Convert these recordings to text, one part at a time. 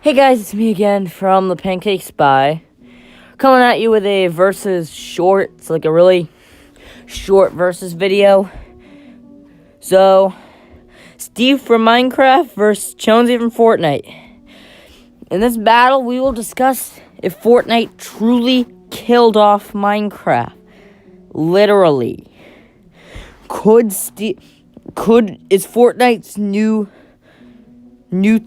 Hey guys, it's me again from the Pancake Spy, coming at you with a versus short. It's like a really short versus video. So, Steve from Minecraft versus Jonesy from Fortnite. In this battle, we will discuss if Fortnite truly killed off Minecraft. Literally. Is Fortnite's new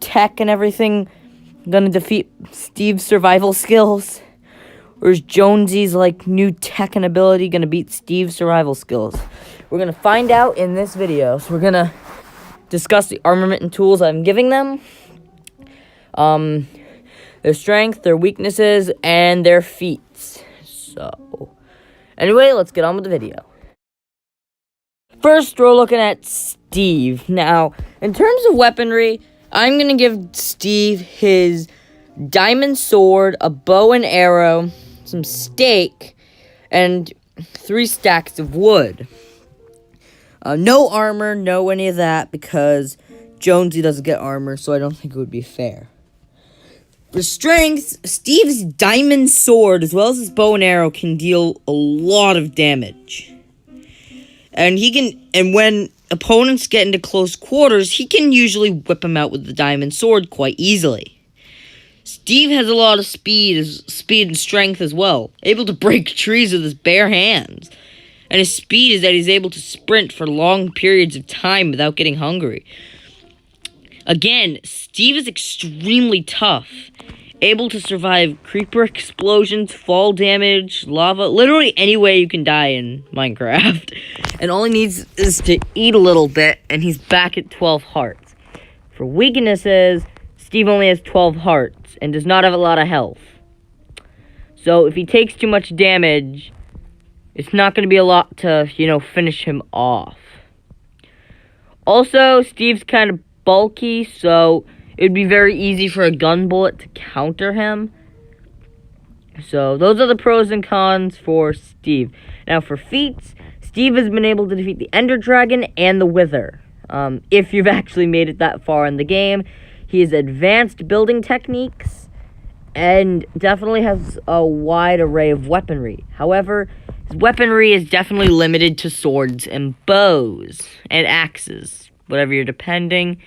tech and everything gonna defeat Steve's survival skills? Or is Jonesy's new tech and ability gonna beat Steve's survival skills? We're gonna find out in this video. So we're gonna discuss the armament and tools I'm giving them, their strength, their weaknesses, and their feats. So anyway, let's get on with the video. First, we're looking at Steve. Now, in terms of weaponry, I'm going to give Steve his diamond sword, a bow and arrow, some steak, and 3 stacks of wood. No armor, no any of that, because Jonesy doesn't get armor, so I don't think it would be fair. For strength, Steve's diamond sword, as well as his bow and arrow, can deal a lot of damage. And when opponents get into close quarters, he can usually whip them out with the diamond sword quite easily. Steve has a lot of speed and strength as well, able to break trees with his bare hands. And his speed is that he's able to sprint for long periods of time without getting hungry. Again, Steve is extremely tough, able to survive creeper explosions, fall damage, lava, literally any way you can die in Minecraft. And all he needs is to eat a little bit, and he's back at 12 hearts. For weaknesses, Steve only has 12 hearts, and does not have a lot of health. So if he takes too much damage, it's not going to be a lot to, finish him off. Also, Steve's kind of bulky, so it would be very easy for a gun bullet to counter him. So those are the pros and cons for Steve. Now for feats, Steve has been able to defeat the Ender Dragon and the Wither. If you've actually made it that far in the game, he has advanced building techniques and definitely has a wide array of weaponry. However, his weaponry is definitely limited to swords and bows and axes, whatever you're depending.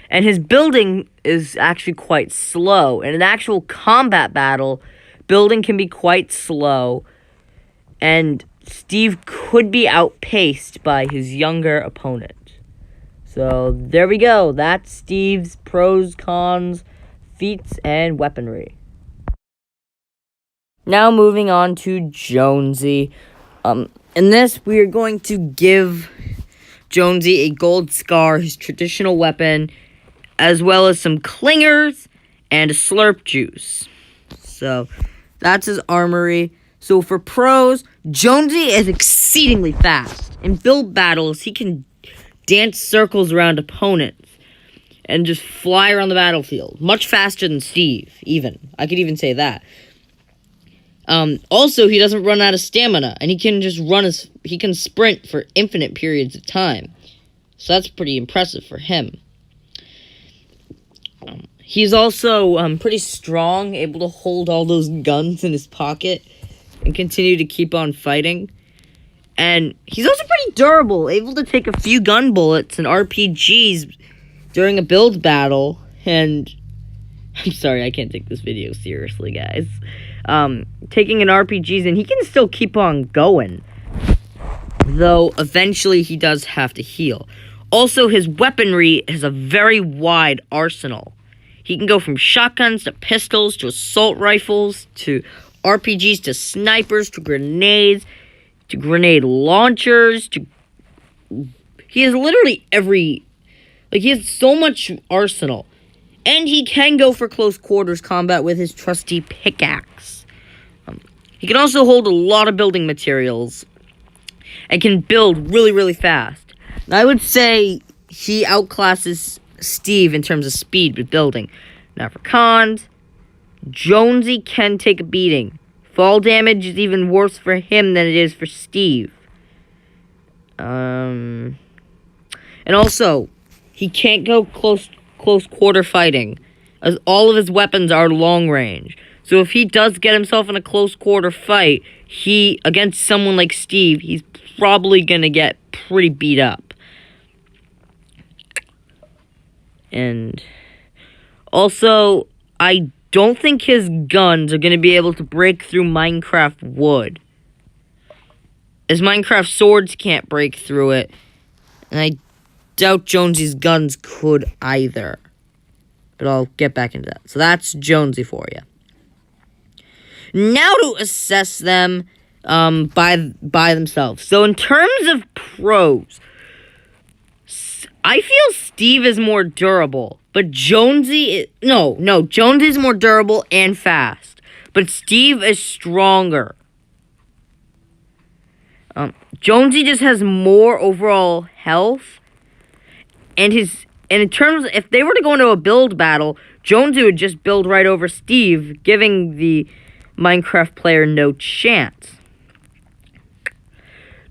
And his building is actually quite slow. In an actual combat battle, building can be quite slow, and Steve could be outpaced by his younger opponent. So there we go. That's Steve's pros, cons, feats, and weaponry. Now moving on to Jonesy. In this, we are going to give Jonesy a gold scar, his traditional weapon, as well as some clingers and a slurp juice. So that's his armory. So for pros, Jonesy is exceedingly fast. In build battles, he can dance circles around opponents and just fly around the battlefield. Much faster than Steve, even. I could even say that. Also, he doesn't run out of stamina, and he can sprint for infinite periods of time. So that's pretty impressive for him. He's also pretty strong, able to hold all those guns in his pocket and continue to keep on fighting. And he's also pretty durable, able to take a few gun bullets and RPGs during a build battle. And I'm sorry, I can't take this video seriously, guys. Taking an RPGs, and he can still keep on going, though eventually he does have to heal. Also, his weaponry has a very wide arsenal. He can go from shotguns to pistols to assault rifles to RPGs to snipers to grenades to grenade launchers to... He has literally he has so much arsenal. And he can go for close quarters combat with his trusty pickaxe. He can also hold a lot of building materials and can build really, really fast. I would say he outclasses Steve in terms of speed with building. Now for cons, Jonesy can take a beating. Fall damage is even worse for him than it is for Steve. And also, he can't go close quarter fighting. as all of his weapons are long range. So if he does get himself in a close quarter fight, against someone like Steve, he's probably gonna get pretty beat up. And also, I don't think his guns are gonna be able to break through Minecraft wood, as Minecraft swords can't break through it, and I doubt Jonesy's guns could either. But I'll get back into that. So that's Jonesy for you. Now to assess them by themselves. So in terms of pros, I feel Steve is more durable, but Jonesy's more durable and fast, but Steve is stronger. Jonesy just has more overall health, and in terms, if they were to go into a build battle, Jonesy would just build right over Steve, giving the Minecraft player no chance.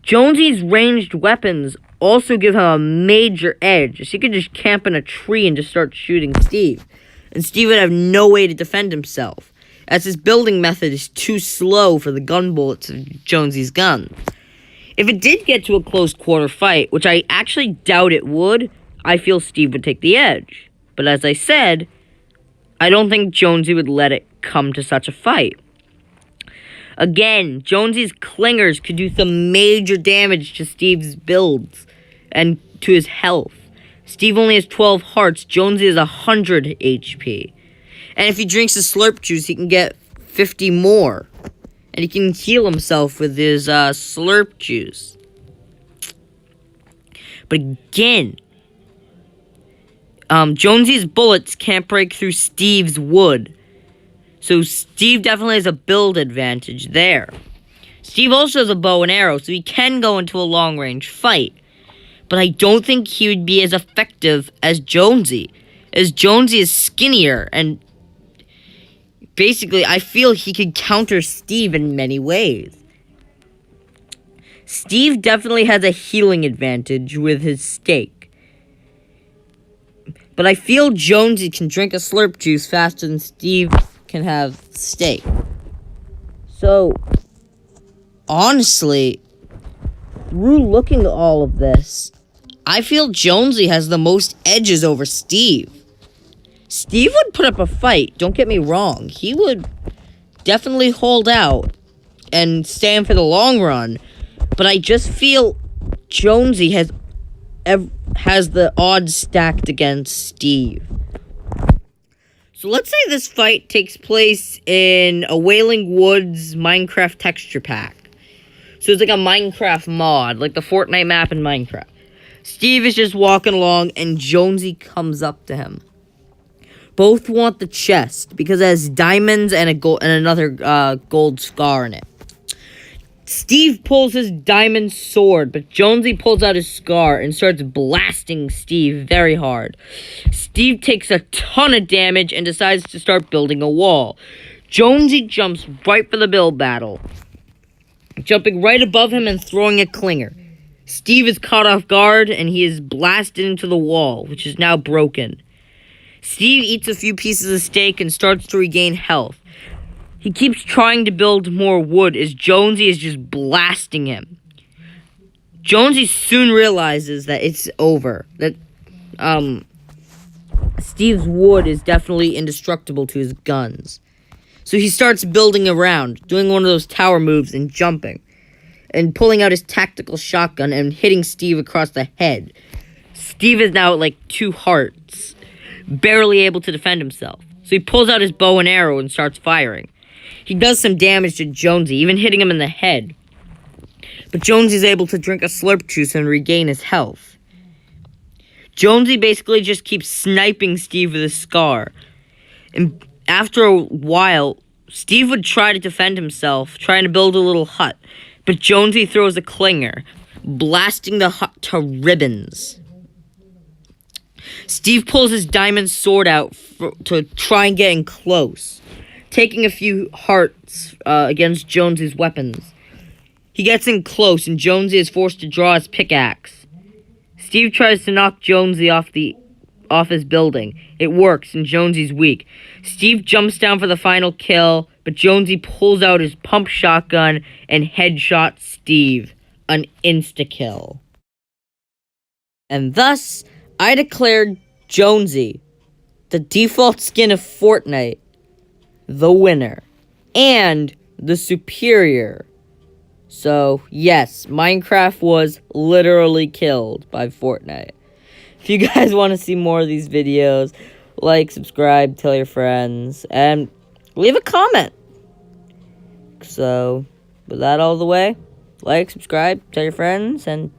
Jonesy's ranged weapons also give him a major edge, so he could just camp in a tree and just start shooting Steve, and Steve would have no way to defend himself, as his building method is too slow for the gun bullets of Jonesy's guns. If it did get to a close quarter fight, which I actually doubt it would, I feel Steve would take the edge. But as I said, I don't think Jonesy would let it come to such a fight. Again, Jonesy's clingers could do some major damage to Steve's builds and to his health. Steve only has 12 hearts, Jonesy has 100 HP. And if he drinks his slurp juice, he can get 50 more. And he can heal himself with his slurp juice. But again, Jonesy's bullets can't break through Steve's wood. So Steve definitely has a build advantage there. Steve also has a bow and arrow, so he can go into a long-range fight. But I don't think he would be as effective as Jonesy, as Jonesy is skinnier, and basically, I feel he could counter Steve in many ways. Steve definitely has a healing advantage with his steak. But I feel Jonesy can drink a slurp juice faster than Steve can have steak. So, honestly, through looking at all of this, I feel Jonesy has the most edges over Steve. Steve would put up a fight, don't get me wrong. He would definitely hold out and stand for the long run. But I just feel Jonesy has the odds stacked against Steve. So let's say this fight takes place in a Wailing Woods Minecraft texture pack. So it's like a Minecraft mod, like the Fortnite map in Minecraft. Steve is just walking along and Jonesy comes up to him. Both want the chest because it has diamonds and another gold scar in it. Steve pulls his diamond sword, but Jonesy pulls out his scar and starts blasting Steve very hard. Steve takes a ton of damage and decides to start building a wall. Jonesy jumps right for the build battle, jumping right above him and throwing a clinger. Steve is caught off guard and he is blasted into the wall, which is now broken. Steve eats a few pieces of steak and starts to regain health. He keeps trying to build more wood as Jonesy is just blasting him. Jonesy soon realizes that it's over. That Steve's wood is definitely indestructible to his guns. So he starts building around, doing one of those tower moves and jumping, and pulling out his tactical shotgun and hitting Steve across the head. Steve is now at like 2 hearts, barely able to defend himself. So he pulls out his bow and arrow and starts firing. He does some damage to Jonesy, even hitting him in the head. But Jonesy is able to drink a slurp juice and regain his health. Jonesy basically just keeps sniping Steve with his scar. And after a while, Steve would try to defend himself, trying to build a little hut. But Jonesy throws a clinger, blasting the hut to ribbons. Steve pulls his diamond sword out to try and get in close, taking a few hearts against Jonesy's weapons. He gets in close, and Jonesy is forced to draw his pickaxe. Steve tries to knock Jonesy off the off his building. It works, and Jonesy's weak. Steve jumps down for the final kill, but Jonesy pulls out his pump shotgun and headshots Steve. An insta-kill. And thus, I declared Jonesy, the default skin of Fortnite, the winner, and the superior. So, yes, Minecraft was literally killed by Fortnite. If you guys want to see more of these videos, like, subscribe, tell your friends, and leave a comment. So, with that all the way, like, subscribe, tell your friends, and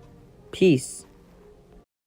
peace.